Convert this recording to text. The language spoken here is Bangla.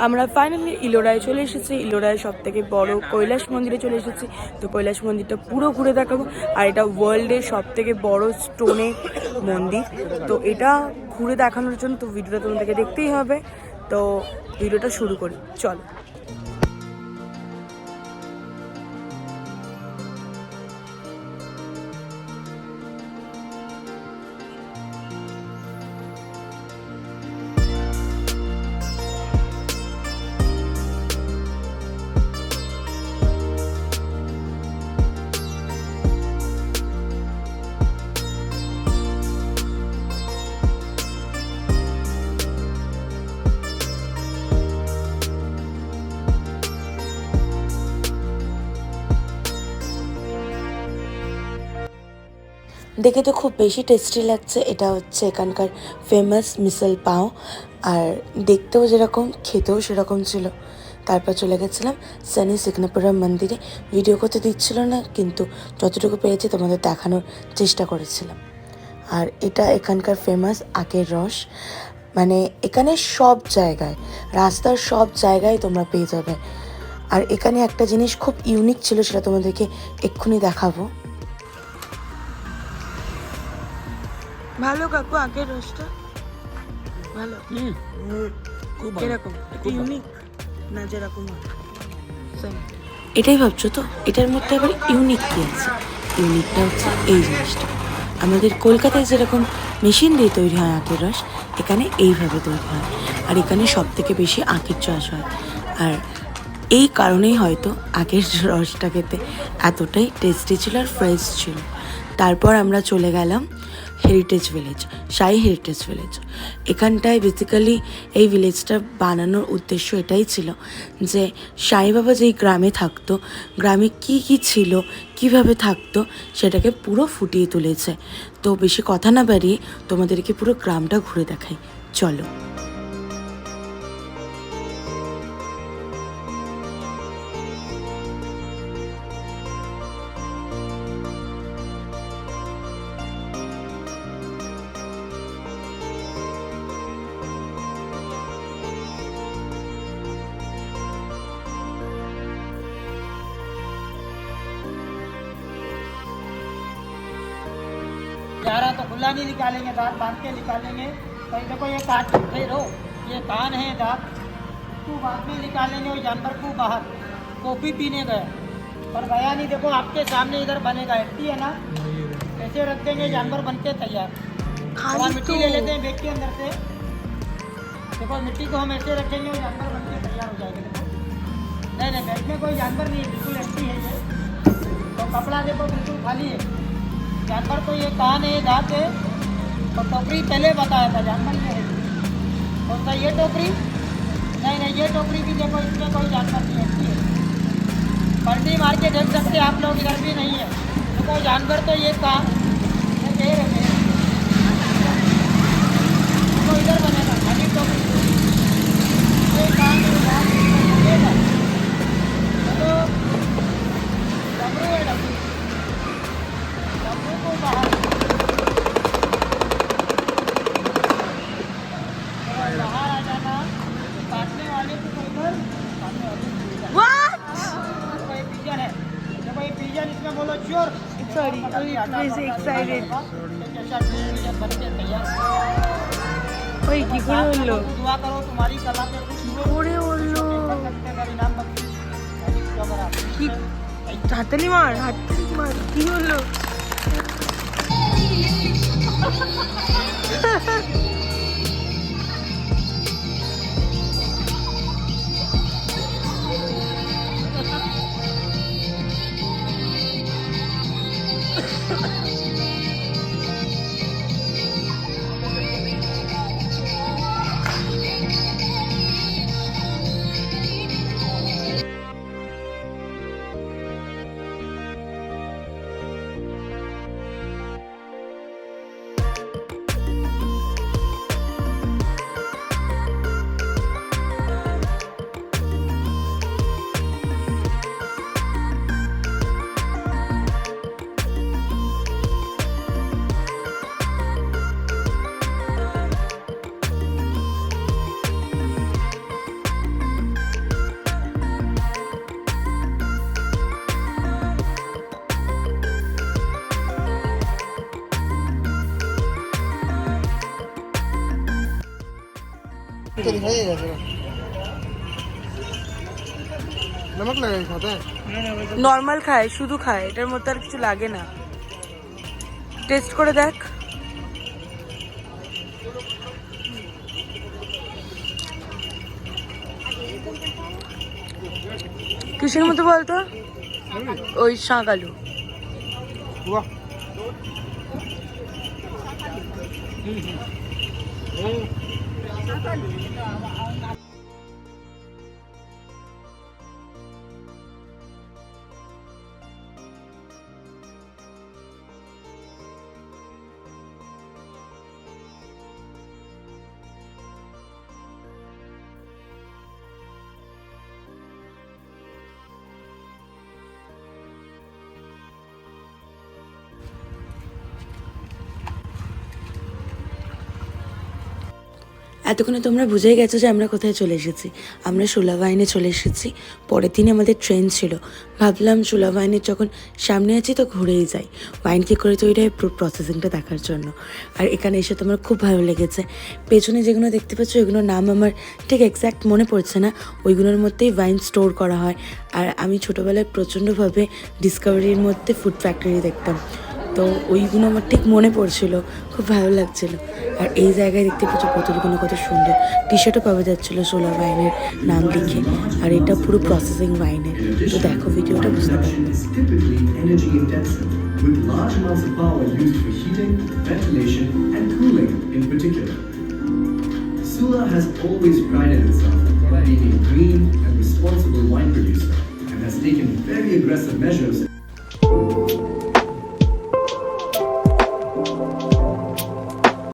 আমরা ফাইনালি ইলোরায় চলে এসেছি। ইলোরায় সব থেকে বড় কৈলাস মন্দিরে চলে এসেছি। তো কৈলাস মন্দিরটা পুরো ঘুরে দেখাবো। আর এটা ওয়ার্ল্ডের সব থেকে বড় স্টোনে মন্দির। তো এটা ঘুরে দেখানোর জন্য তো ভিডিওটা তোমাদেরকে দেখতেই হবে। তো ভিডিওটা শুরু করি, চলো। দেখে তো খুব বেশি টেস্টি লাগছে। এটা হচ্ছে এখানকার ফেমাস মিসল পাও, আর দেখতেও যেরকম খেতেও সেরকম ছিল। তারপর চলে গেছিলাম সানি সিগনাপুরম মন্দিরে। ভিডিও করতে দিচ্ছিল না, কিন্তু যতটুকু পেরেছি তোমাদের দেখানোর চেষ্টা করেছিলাম। আর এটা এখানকার ফেমাস আখের রস, মানে এখানে সব জায়গায়, রাস্তার সব জায়গায় তোমরা পেয়ে যাবে। আর এখানে একটা জিনিস খুব ইউনিক ছিল, সেটা তোমাদেরকে এক্ষুনি দেখাবো। ভালো কাকু, আখের রসটা ভালো। এরকম ইউনিক না যেরকম এটাই ভাবছো তো, এটার মধ্যে আবার ইউনিক কী আছে? ইউনিকটা হচ্ছে এই জিনিসটা। আমাদের কলকাতায় যেরকম মেশিন দিয়ে তৈরি হয় আখের রস, এখানে এইভাবে তৈরি হয়। আর এখানে সব থেকে বেশি আখের চাষ হয়। আর এই কারণেই হয়তো আখের রসটা খেতে এতটাই টেস্টি ছিল আর ফ্রেশ ছিল। তারপর আমরা চলে গেলাম হেরিটেজ ভিলেজ, সাই হেরিটেজ ভিলেজ। এখানটায় বেসিক্যালি এই ভিলেজটা বানানোর উদ্দেশ্য এটাই ছিল যে সাই বাবা যেই গ্রামে থাকতো, গ্রামে কি কি ছিল, কিভাবে থাকতো, সেটাকে পুরো ফুটিয়ে তুলেছে। তো বেশি কথা না বাড়িয়ে তোমাদেরকে পুরো গ্রামটা ঘুরে দেখাই, চলো। चारा तो खुला नहीं निकालेंगे, दांत बांध के निकालेंगे। भाई देखो ये काट फिर हो, ये कान है दांत, इसको बाद में निकालेंगे। वो जानवर को बाहर कॉफी पीने गया पर गया नहीं। देखो आपके सामने इधर बनेगा, हड्डी है ना, ऐसे रख देंगे, जानवर बन के तैयार। थोड़ा मिट्टी ले लेते हैं बैग के अंदर से। देखो मिट्टी को हम ऐसे रखेंगे, वो जानवर बन के तैयार हो जाएगा। देखो नहीं नहीं, बैग में कोई जानवर नहीं है, बिल्कुल हड्डी है ये। तो कपड़ा देखो बिल्कुल खाली है। जानवर को ये कान है, दांत है। और टोकरी पहले बताया था, जानवर में है कौन सा, ये टोकरी नहीं नहीं, ये टोकरी भी देखो, इसमें कोई जानवर नहीं है। पलटी मार के देख सकते आप लोग, इधर भी नहीं है। देखो जानवर तो ये कान ये दे रहे हैं, तो इधर बनेगा खाली टोकरी। ये कान बनेगा तो डमरू है, डमरू को बाहर बाहर आ जाना। काटने वाले को इधर, काटने वाले को इधर। ये पिजन है, देखो ये पिजन, इसमें बोलो चोर। Sorry, I am excited. बन के तैयार। ওই কি করে হলো? दुआ करो तुम्हारी कला पे कुछ করে হলো इनाम बख्शे। কি হাততালি মার, হাততালি মার, কি হলো? হয়ে গেছে নমক লাগাই খাতে নর্মাল খায়, শুধু খায়, এটার মধ্যে আর কিছু লাগে না। টেস্ট করে দেখ। কিসের মতো বলতো? ওই শাক আলু। বাহ এতক্ষণে তোমরা বুঝেই গেছো যে আমরা কোথায় চলে এসেছি। আমরা সুলাভাইনে চলে এসেছি। পরের দিন আমাদের ট্রেন ছিল। ভাবলাম সুলাভাইনের যখন সামনে আছি তো ঘুরেই যাই, ওয়াইন কী করে তৈরি হয় পুরো প্রসেসিংটা দেখার জন্য। আর এখানে এসে তোমার খুব ভালো লেগেছে। পেছনে যেগুলো দেখতে পাচ্ছ এগুলোর নাম আমার ঠিক এক্স্যাক্ট মনে পড়ছে না, ওইগুলোর মধ্যেই ওয়াইন স্টোর করা হয়। আর আমি ছোটোবেলায় প্রচণ্ডভাবে ডিসকভারির মধ্যে ফুড ফ্যাক্টরি দেখতাম, তো ওইগুলো আমার ঠিক মনে পড়ছিল, খুব ভালো লাগছিল। আর এই জায়গায় দেখতে পাচ্ছ বোতলগুলো কত সুন্দর, টি শার্টও পাওয়া যাচ্ছিলো সোলার ওয়াইনের নাম লিখে। আর এটা পুরো প্রসেসিং ওয়াইনের। তো দেখো ভিডিওটা বুঝতে পারবে। With large amounts of power used for heating, ventilation, and cooling in particular. Sula has always prided itself on being a green and responsible wine producer and has taken very aggressive measures